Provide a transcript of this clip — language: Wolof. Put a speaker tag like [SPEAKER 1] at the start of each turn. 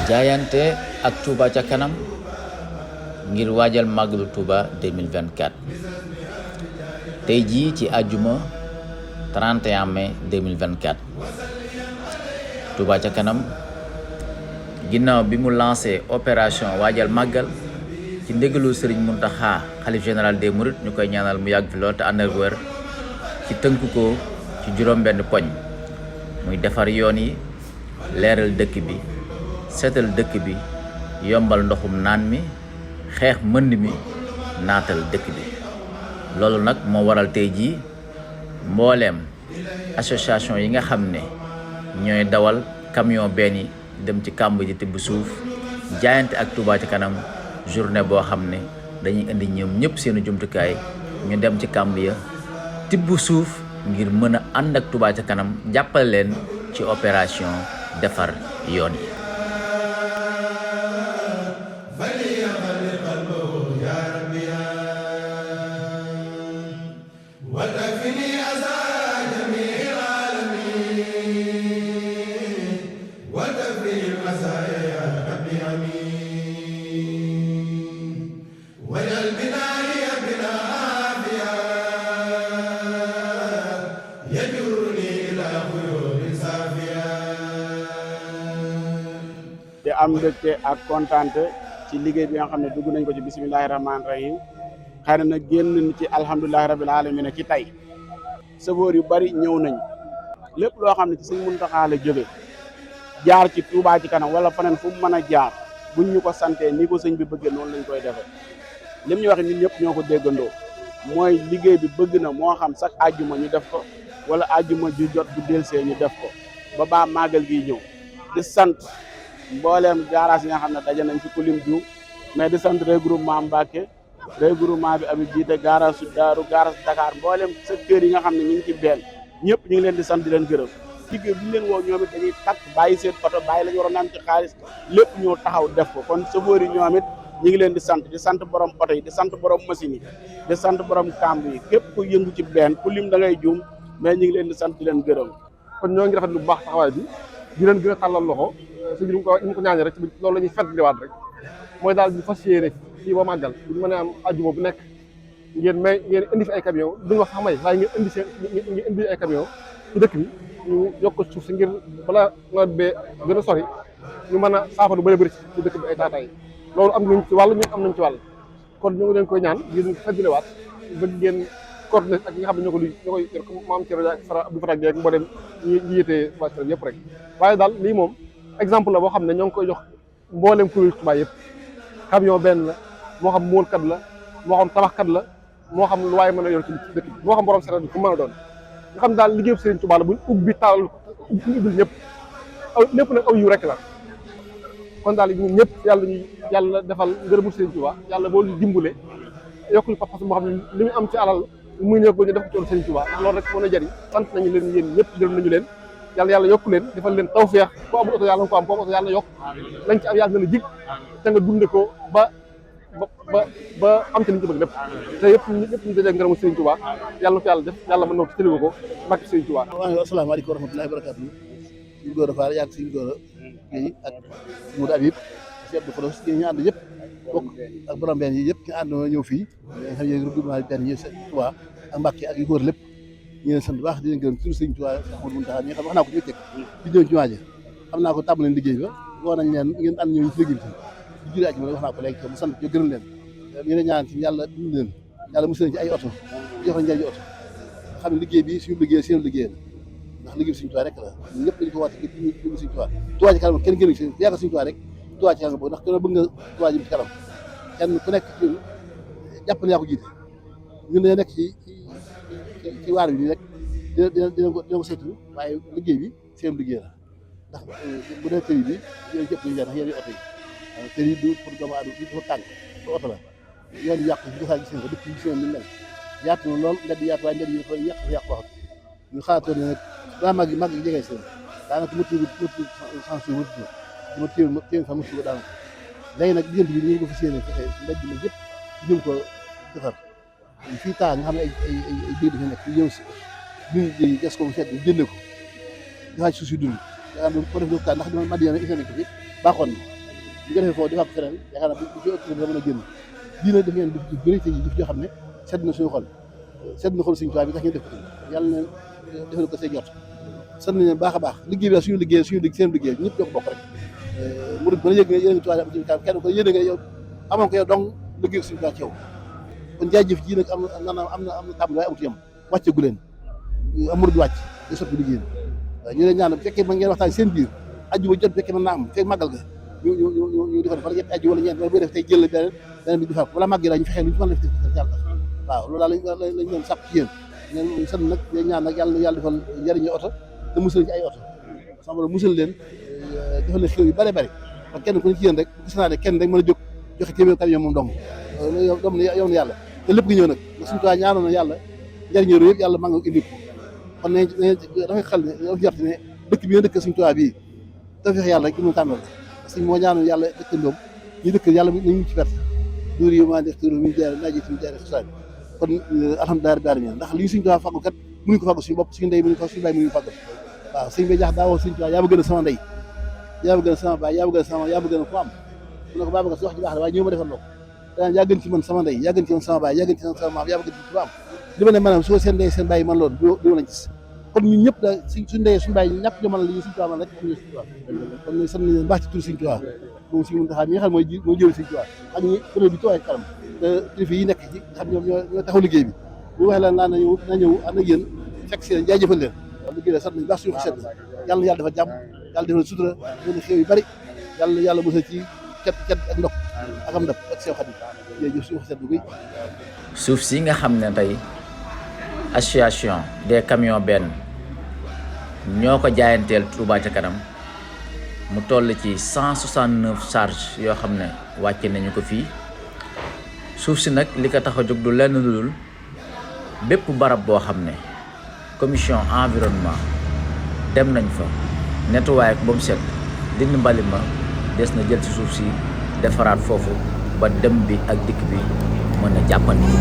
[SPEAKER 1] jaayante ak Touba ca kanam ngir waajal màggalu Touba 2024 tey jii ci àjjuma 31 mai 2024 Touba ca kanam ginnaaw bi mu lancé opération waajal màggal ci ndégalu Serigne Mountakha xalif général des Mourides ñu koy ñaanal mu yàgg fi lool te ànd ak wér ci tënk ko ci juróom-benn poñ muy defar yoon yi leeral dëkk bi seetal dëkk bi yombal ndoxum naan mi xeex mbënd mi naatal dëkk bi loolu nag moo waral tey jii mbooleem association yi nga xam ne ñooy dawal camion benn yi dem ci kàmb ji tibb suuf jaayante ak Touba ca kanam journée boo xam ne dañuy indi ñoom ñëpp seeni jumtukaay ñu dem ci kàmb ya tibb suuf ngir mën a ànd ak Touba ca kanam jàppale leen ci opération defar yoon yi.
[SPEAKER 2] te am mbégte ak kontaante ci liggéey bi nga xam ne dugg nañ ko ci bisimilahi rahmaani rahim xëy na nag génn ci alhamdulilahi rabil alamin ci tey sëfoor yu bari ñëw nañ lépp loo xam ne ci Sëñ Muntaxa la jóge jaar ci Touba ci kanam wala faneen fu mu mën a jaar buñ ñu ko santee ni ko sëñ bi bëggee noonu lañ koy defee lim ñu wax nit ñëpp ñoo ko déggandoo mooy liggéey bi bëgg na moo xam sax àjjuma ñu def ko wala àjjuma ju jot bu delsee ñu def ko ba baa màggal gi ñëw di sant mbooleem garage yi nga xam ne daje nañ ci kulim ju mais di sant regroupement Mbacké regroupement bi Habib jiite garage su Daaru garage Dakar mbooleem secteurs yi nga xam ne ñu ngi ci benn ñëpp ñu ngi leen di sant di leen gërëm liggéey bu ñu leen woo ñoom it dañuy takk bàyyi seen oto bàyyi la ñu waroon am ci xaalis lépp ñoo taxaw def ko kon chauffeur yi ñoom it ñu ngi leen di sant borom oto yi di sant borom machine yi di sant borom kamb yi képp ku yëngu ci benn ku lim da ngay juum mais ñu ngi leen di sant di leen gërëm.
[SPEAKER 3] kon ñoo ngi rafet lu baax taxawaay bi di leen gën a tàllal loxo sëñ bi ni mu ko ñaanee rek loolu la ñuy fàttaliwaat rek mooy daal di fas yéene fii ba màggal bu ñu mën a am àjjuma bu nekk ngeen indi fi ay camion duñu wax sax may waaye ngeen indi ay camion ci dëkk bi ñu yokk suuf si ngir balaa nawet bee gën a sori ñu mën a saafara lu bëri ci dëkk bi ay taataay loolu am nañ ci wàll ñun am nañ ci wàll kon ñu ngi leen koy ñaan ngeen fàttaliwaat bëgg ngeen coordonné ak ñi nga xam ne ñoo koy yor comme maam Thierno Dia Sara Abdou Fatah Gueye ak mboolem ñi yitee Touba yëpp rek waaye daal lii moom exemple la boo xam ne ñoo ngi koy jox mboolem kuréel Touba yëpp camion benn la moo xam móolkat la moo xam tabaxkat la moo xam lu waaye mën a yor ci dëkk bi moo xam borom sareet bi fu mën a doon nga xam daal liggéeyu Serigne Touba la buñ ubbi taal ubbil ñëpp lépp nag aw yu rek la kon daal ñun ñëpp yàlla defal ngërëmul Serigne Touba yàlla boo ñu dimbale yokkul pas-pas moo xam ne li mu am ci alal muy ñëw ko ñu def ko ci Serigne Touba ndax loolu rek mën a jëriñ sant nañu leen yéen ñëpp gërëm nañu leen yàlla yokku leen defal leen tawfeex ko amul oto yàlla nga ko am ko am oto yàlla yokk lañ ci am yàlla na la jig te nga dunde ko ba am ci liñ ci bëgg lépp te yëpp ñu dajee ngërëmu Serigne Touba yàlla na ko yàlla def yàlla mën na ko tëliwu ko barke Serigne Touba.
[SPEAKER 4] waaw asalaamaaleykum wa rahmatullahi wa barakatuh suñu góor a faar yaag suñu góor a Guèye ak Modou Habib chef de projet ñu ànd yëpp bokk ak borom benn yi yëpp ñu ànd ñëw fii xam ne regroupement benn yi Touba ak Mbacké ak yu góor lépp ñu leen sant bu baax di leen gërëm tur Serigne Touba Ahmadou Mountakha ñi nga xam wax naa ko ñu teg di ñëw ci jumaa ji xam naa ko tàmbali liggéey ba woo nañ leen ngeen ànd ñëw ci liggéey bi di julli ak wax naa ko léegi mu sant ñu gërëm leen ñu ne ñaan ci yàlla dund leen yàlla mos leen ci ay oto jox leen njëriñ oto xam ne liggéey bi suñu liggéey seen liggéey la ndax liggéey bi Serigne Touba rek la ñun ñëpp dañu ko wàcc liggéey Serigne Touba Touba ci kanam kenn gënu ci yàgg Serigne Touba rek Touba ci kanam boobu ndax kenn bëgg nga Touba ji ci kanam kenn ku nekk ci jàpp na yaa ko jiite ñun dañoo nekk ci waar bi nii rek dina ko saytu waaye liggéey bi seen liggéey la ndax bu dee tëri bi yooyu jëpp ñu ndax yéen oto yi tëri du pour doomu aadama bi dafa tàng pour oto la yoon yàqu bi dafa gis ko dëkk bi gis ni mel yaatu na lool mbedd yaatu waaye mbedd yi dafa yàqu waxat ñu xalaatoon ne nag daa màgg yi jegee seen daanaka motu sansu ma téeméer fa mosu ko daanaka léegi nag diggante bi ñu ko fi séenee fexe mbedd ma yëpp jëm ko defar fii taa nga xam ne ay biir dafa nekk ñëw si dund ji gas ko bu set bi jëndee ko dafa ci suuf si dund nga xam ne ko def loolu ndax dama Madiyana is nañ ko fi baaxoon na bu ko defee foofu defaa ko feneen yaakaar naa bu ci ëpp dina mën a génn diine def ngeen def bëri te jëf joo xam ne sedd na suñu xol sedd na xol suñu tubaab bi tax ngeen def ko yàlla na defal ko say jot sant nañu baax a baax liggéey bi suñu liggéey seen liggéey ñëpp ñoo ko bokk rek murid ba la yëg nga yéen a ngi tubaab am ci kenn ko yéene nga yow amoon ko yow donc liggéey suñu tubaab ci yow kon jaajëf ji nag am na tàmbali waaye amut yam wàcce gu leen am murid wàcc di sotti liggéey ñu leen ñaan bu fekkee mën ngeen waxtaan seen biir aju ba jot fekkee mën naa am fekk màggal ga ñu di ko def wala ñetti aju wala ñeent wala bu def tey jël beneen bi di fa wala màgg yi ñu fexe lu ñu mën a def yàlla waaw loolu daal lañ doon sàpp ci yéen ñeen sant nag yéen ñaan nag yàlla defal njëriñu oto te musal ci ay oto sama borom musal leen defal leen xew yu bare bare parce que kenn ku ne ci yéen rek gis naa ne kenn rek mën a jóg joxe téeméer camion moom dong yow na yàlla te lépp gi ñëw nag suñu tuwi ñaanoon na yàlla njëriñu réew yëpp yàlla maa nga indi ko kon ne dafay xel ne dafa jort ne dëkk bi nga dëkk suñu tuwi bii te fexe yàlla rek ñu tànnal parce que moo ñaanoon yàlla dëkkandoom ñu dëkk yàlla nañu ci perte duur yi maa def tur mi jaar naaji fi jaar xusaan kon alhamdulilah rabbil alamin ndax lii suñu tuwi fàggu kat mënuñu ko fàggu suñu bopp suñu ndey mënuñu ko suñu baay mënuñu fàggu waaw sëñ bi jax daa woo suñu tuwi yaa ma gën a sama ndey yaa ma gën a sama baay yaa ma gën a sama yaa ma gën a ko am mu ne ko baaba nga si wax ji baax na waaye ñëw ma defal loo ko daan yaa gën ci man sama ndey yaa gën ci man sama baay yaa gën ci man sama maam yaa ma gën ci tubaab li ma ne maanaam soo seen ndey seen baay man loolu du ma la gis kon ñun ñëpp da suñu ndey suñu baay ñàkk ñu mën li suñu tubaab man rek ñu suñu tubaab kon ñu sant nañu baax ci tur suñu tubaab moom suñu Muntaxa mi nga xam mooy jël suñu tubaab ak ñi kuréel bi tuwaay kanam te kilifa yi nekk ci xam ñoom ñoo taxaw liggéey bi bu waxee la naa na ñëw ànd ak yéen fekk si leen jaajëfal leen liggéey la sant nañu baax suñu ko sedd yàlla na yàlla defal jàmm yàlla defal sutura defal xew yu bari yàlla mosal ci cet ak ndox ak am ndab ak sew xarit jërëjëf suñu ko sedd guy
[SPEAKER 1] suuf si nga xam ne tey association des camions benn ñoo ko jaayanteel Touba ca kanam mu toll ci 169 charges yoo xam ne wàcce nañu ko fii suuf si nag li ko tax a jóg du lenn lu dul bépp barab boo xam ne commission environnement dem nañ fa nettoyé ko ba mu set dindi mbalit ma des na jël ci suuf si defaraat foofu ba dem bi ak dikk bi mën a jàppandi